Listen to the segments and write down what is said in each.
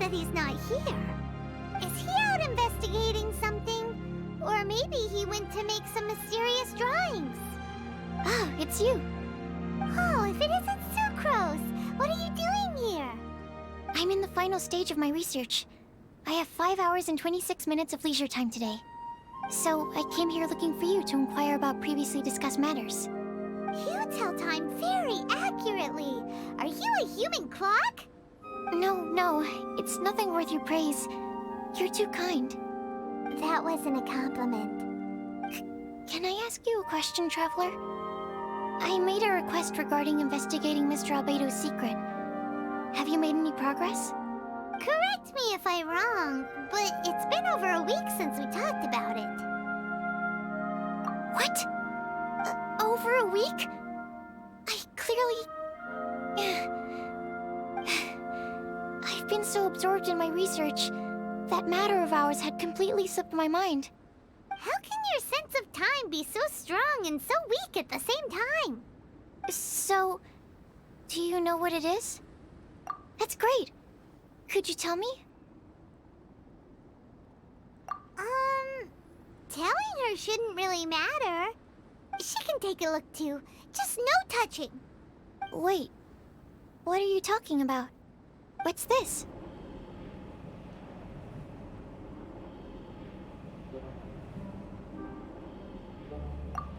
that he's not here. Is he out investigating something? Or maybe he went to make some mysterious drawings. Ah, it's you. Oh, if it isn't Sucrose, what are you doing here? I'm in the final stage of my research. I have 5 hours and 26 minutes of leisure time today. So, I came here looking for you to inquire about previously discussed matters. You tell time very accurately. Are you a human clock? No, it's nothing worth your praise. You're too kind. That wasn't a compliment. Can I ask you a question, Traveler? I made a request regarding investigating Mr. Albedo's secret. Have you made any progress? Correct me if I'm wrong, but it's been over a week since we talked about it. What? Over a week? I clearly... I've been so absorbed in my research, that matter of ours had completely slipped my mind. How can your sense of time be so strong and so weak at the same time? So, do you know what it is? That's great. Could you tell me? Telling her shouldn't really matter. She can take a look too, just no touching. Wait, what are you talking about? What's this?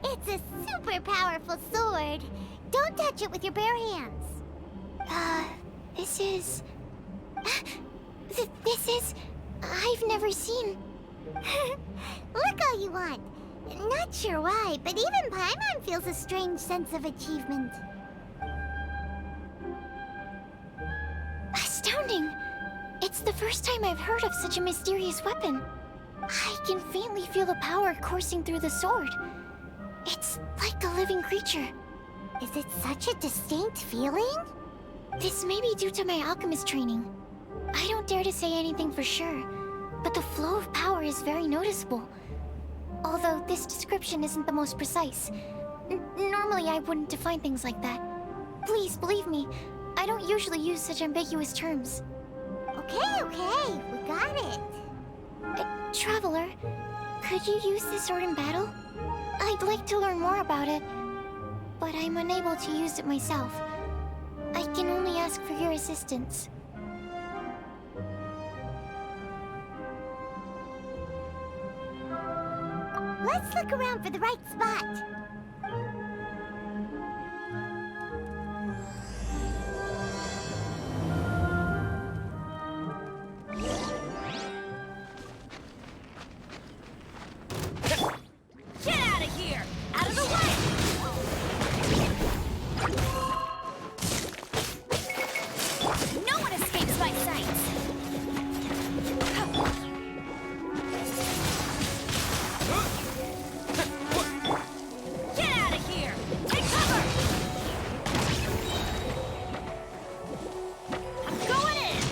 It's a super powerful sword. Don't touch it with your bare hands. This is... This is... I've never seen... Look all you want. Not sure why, but even Paimon feels a strange sense of achievement. Astounding! It's the first time I've heard of such a mysterious weapon. I can faintly feel the power coursing through the sword. It's like a living creature. Is it such a distinct feeling? This may be due to my alchemist training. I don't dare to say anything for sure, but the flow of power is very noticeable. Although this description isn't the most precise. Normally I wouldn't define things like that. Please believe me, I don't usually use such ambiguous terms. Okay, we got it. Traveler, could you use this sword in battle? I'd like to learn more about it, but I'm unable to use it myself. I can only ask for your assistance. Let's look around for the right spot. Get out of here! Out of the way! No one escapes my sights! Get out of here! Take cover! I'm going in!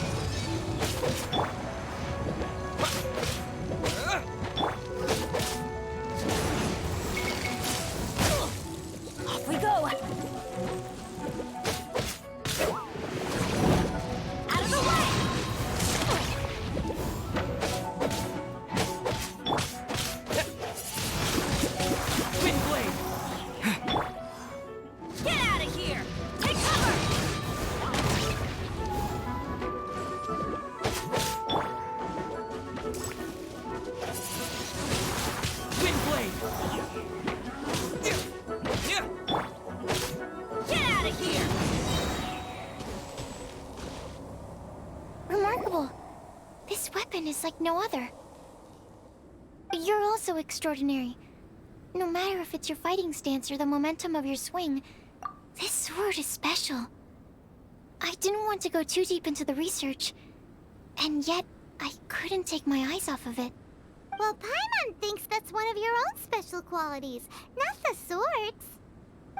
Off we go! Out of the way! Wind blade! Get out of here! Take cover! Wind blade! Get out of here! Remarkable. This weapon is like no other. You're also extraordinary. No matter if it's your fighting stance or the momentum of your swing, this sword is special. I didn't want to go too deep into the research, and yet I couldn't take my eyes off of it. Well, Paimon thinks that's one of your own special qualities, not the sword's.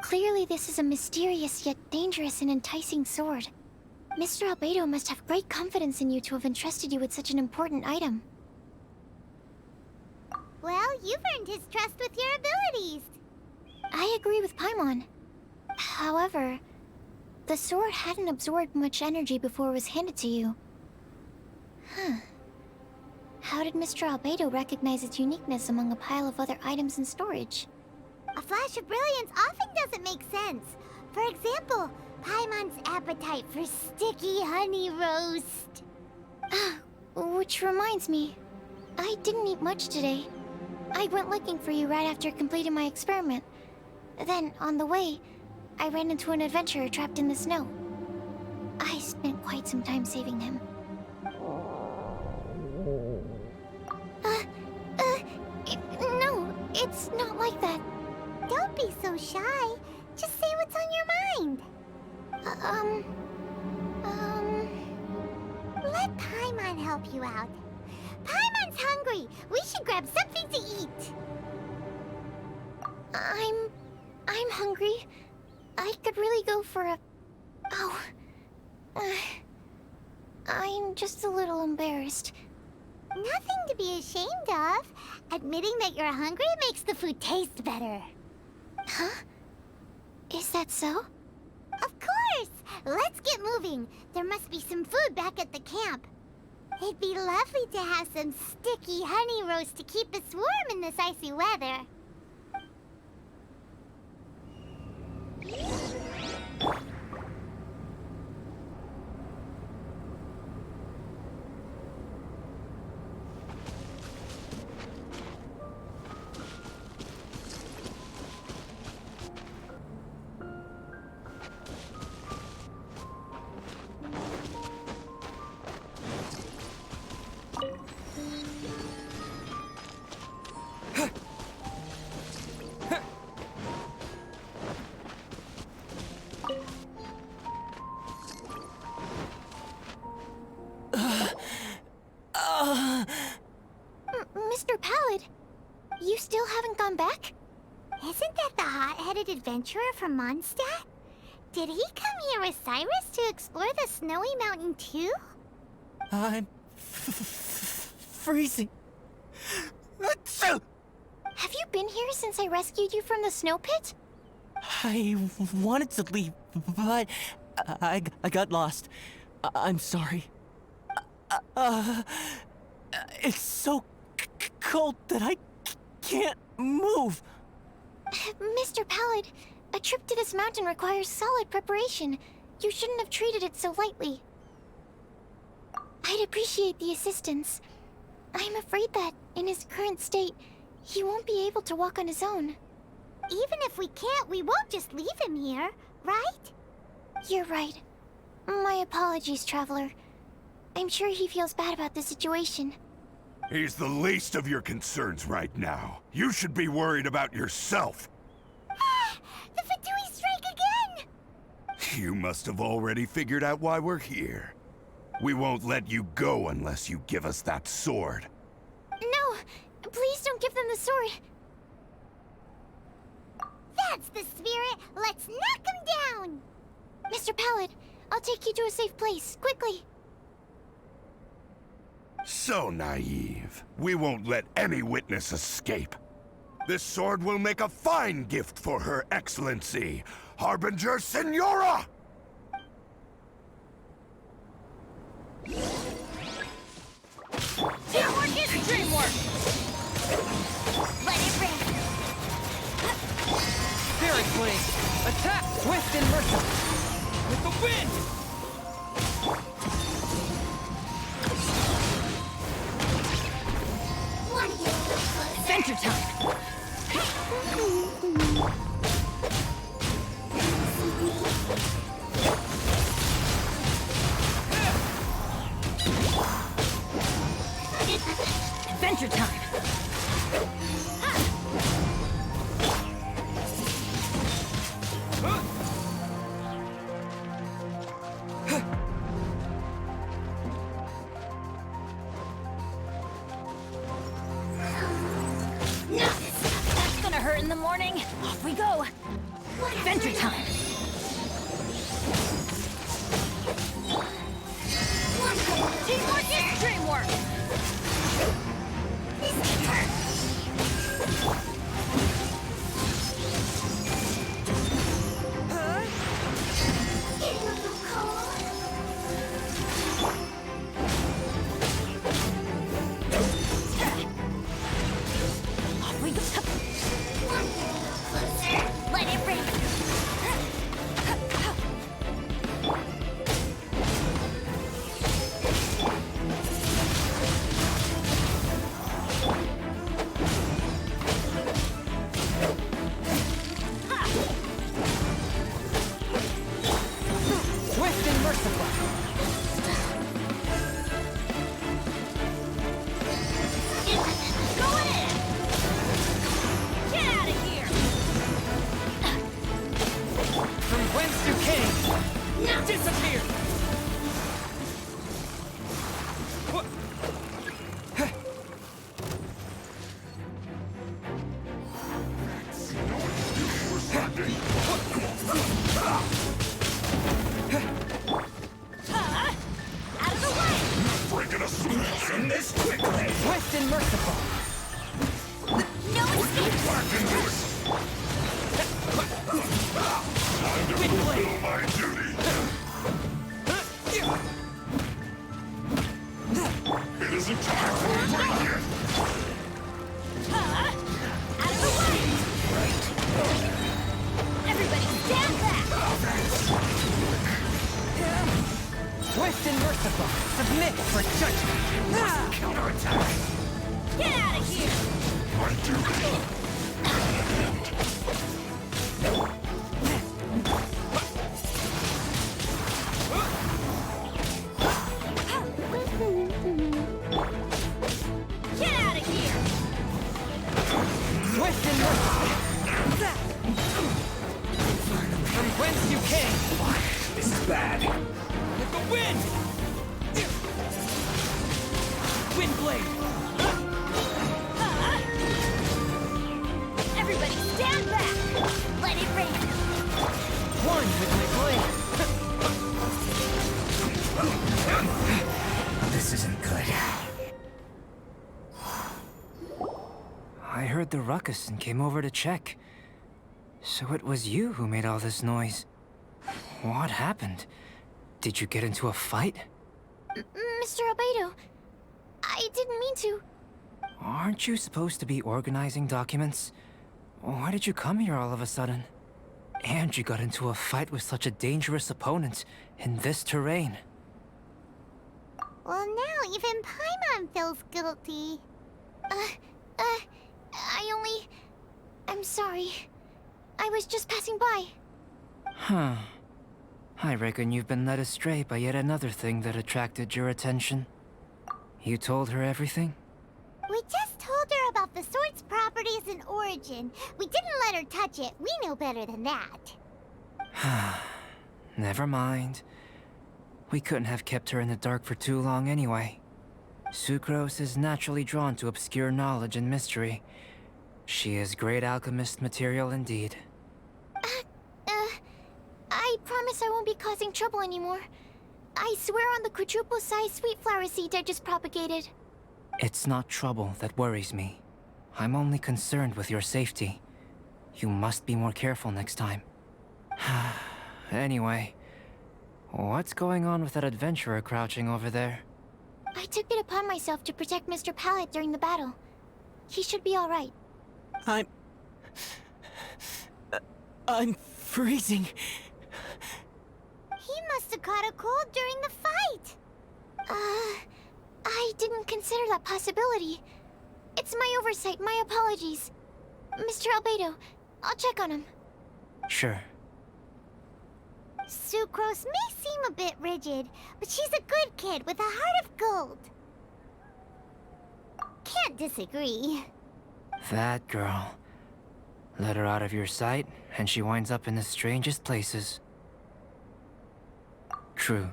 Clearly this is a mysterious yet dangerous and enticing sword. Mr. Albedo must have great confidence in you to have entrusted you with such an important item. Well, you've earned his trust with your abilities. I agree with Paimon. However, the sword hadn't absorbed much energy before it was handed to you. How did Mr. Albedo recognize its uniqueness among a pile of other items in storage? A flash of brilliance often doesn't make sense. For example, Paimon's appetite for sticky honey roast. Which reminds me, I didn't eat much today. I went looking for you right after completing my experiment. Then, on the way, I ran into an adventurer trapped in the snow. I spent quite some time saving him. No, it's not like that. Don't be so shy. Just say what's on your mind. Let Paimon help you out. Paimon's hungry. We should grab something to eat. I'm hungry. I could really go for a... Oh. I'm just a little embarrassed. Nothing to be ashamed of. Admitting that you're hungry makes the food taste better. Huh? Is that so? Of course! Let's get moving. There must be some food back at the camp. It'd be lovely to have some sticky honey roast to keep us warm in this icy weather. Mr. Pallid, you still haven't gone back? Isn't that the hot-headed adventurer from Mondstadt? Did he come here with Cyrus to explore the snowy mountain too? I'm freezing. Achoo! Have you been here since I rescued you from the snow pit? I wanted to leave, but I got lost. I'm sorry. It's so cold that I can't move. Mr. Pallid, a trip to this mountain requires solid preparation. You shouldn't have treated it so lightly. I'd appreciate the assistance. I'm afraid that, in his current state, he won't be able to walk on his own. Even if we can't, we won't just leave him here, right? You're right. My apologies, Traveler. I'm sure he feels bad about the situation. He's the least of your concerns right now. You should be worried about yourself. The Fatui strike again! You must have already figured out why we're here. We won't let you go unless you give us that sword. No! Please don't give them the sword! That's the spirit! Let's knock him down! Mr. Pallid, I'll take you to a safe place, quickly! So naive. We won't let any witness escape. This sword will make a fine gift for Her Excellency, Harbinger Signora! Teamwork is dreamwork! Let it rip! Spirit Blade! Attack swift and merciful! With the wind! Adventure time! Adventure time! That's gonna hurt in the morning. Off we go. Adventure time. Teamwork is dreamwork. Disappear! Out of the way! Breaking us in this quickly! Swift and merciful! No escape! Back into it! Time to fulfill my duty! It isn't time for a break yet! Out of the way! Everybody stand back! Swift and merciful! Submit for judgment! Counterattack! Get out of here! My duty! Get out of here! Swift and merciful! From whence you came! This is bad! With the wind! Windblade! Everybody stand back! Let it rain! One with my blade! This isn't good. I heard the ruckus and came over to check. So it was you who made all this noise. What happened? Did you get into a fight? Mr. Albedo, I didn't mean to. Aren't you supposed to be organizing documents? Why did you come here all of a sudden? And you got into a fight with such a dangerous opponent in this terrain. Well, now even Paimon feels guilty. I'm sorry. I was just passing by. Huh. I reckon you've been led astray by yet another thing that attracted your attention. You told her everything? We just told her about the sword's properties and origin. We didn't let her touch it. We know better than that. Never mind. We couldn't have kept her in the dark for too long anyway. Sucrose is naturally drawn to obscure knowledge and mystery. She is great alchemist material indeed. I promise I won't be causing trouble anymore. I swear on the quadruple-sized sweet flower seed I just propagated. It's not trouble that worries me. I'm only concerned with your safety. You must be more careful next time. Anyway, what's going on with that adventurer crouching over there? I took it upon myself to protect Mr. Pallet during the battle. He should be all right. I'm freezing. He must have caught a cold during the fight. I didn't consider that possibility. It's my oversight, my apologies. Mr. Albedo, I'll check on him. Sure. Sucrose may seem a bit rigid, but she's a good kid with a heart of gold. Can't disagree. That girl. Let her out of your sight, and she winds up in the strangest places. True.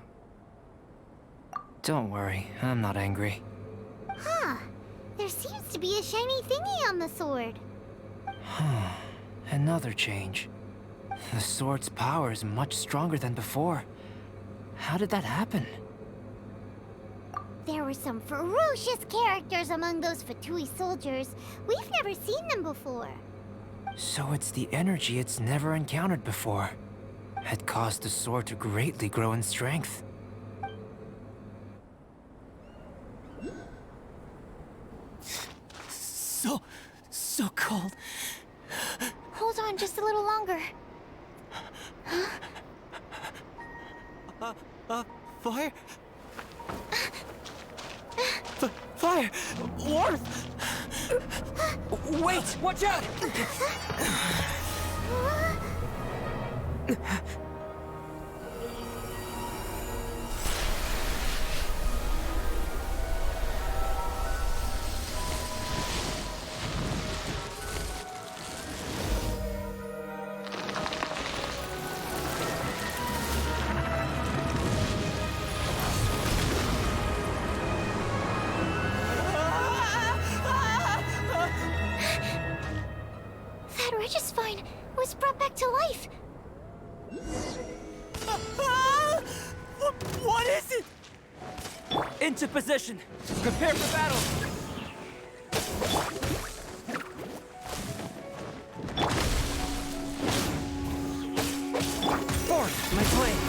Don't worry, I'm not angry. Huh. There seems to be a shiny thingy on the sword. Another change. The sword's power is much stronger than before. How did that happen? There were some ferocious characters among those Fatui soldiers. We've never seen them before. So it's the energy it's never encountered before. It caused the sword to greatly grow in strength. So cold. Hold on just a little longer. Fire? Fire! Warmth! Wait! Watch out! Regisvine was brought back to life. What is it? Into position. Prepare for battle. Forward, my plane.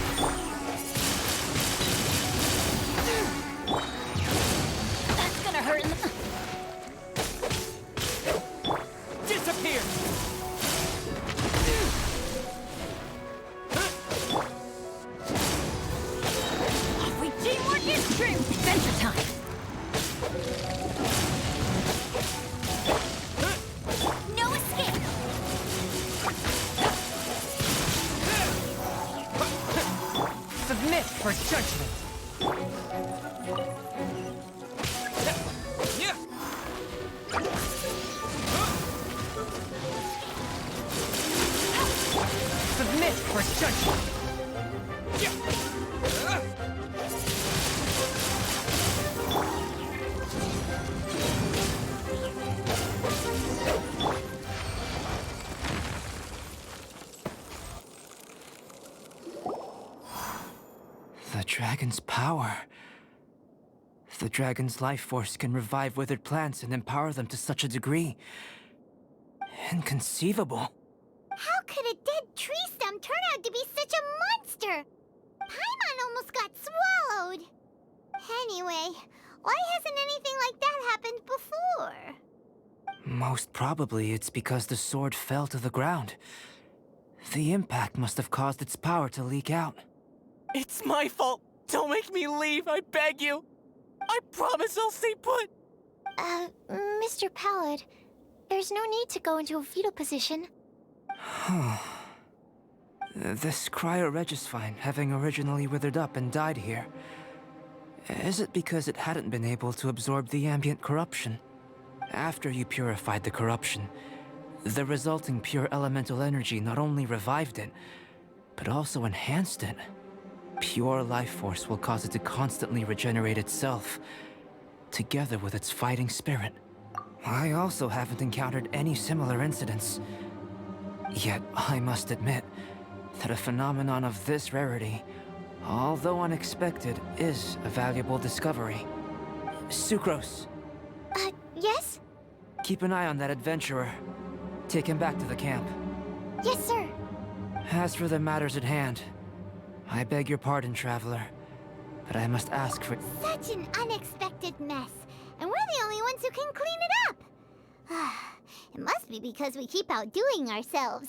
That's gonna hurt in the... Disappear. We teamwork is true. Adventure time. No escape. Submit for judgment. Submit for judgment. The dragon's power. The dragon's life force can revive withered plants and empower them to such a degree. Inconceivable. How could a dead tree stump turn out to be such a monster? Paimon almost got swallowed. Anyway, why hasn't anything like that happened before? Most probably it's because the sword fell to the ground. The impact must have caused its power to leak out. It's my fault. Don't make me leave, I beg you. I promise I'll stay put. Mr. Pallid, there's no need to go into a fetal position. This cryoregisvine, having originally withered up and died here, is it because it hadn't been able to absorb the ambient corruption? After you purified the corruption, the resulting pure elemental energy not only revived it, but also enhanced it. Pure life force will cause it to constantly regenerate itself, together with its fighting spirit. I also haven't encountered any similar incidents. Yet, I must admit that a phenomenon of this rarity, although unexpected, is a valuable discovery. Sucrose, Yes? keep an eye on that adventurer. Take him back to the camp. Yes, sir. As for the matters at hand, I beg your pardon, traveler, but I must ask for... Such an unexpected mess, and we're the only ones who can clean it up. It must be because we keep outdoing ourselves.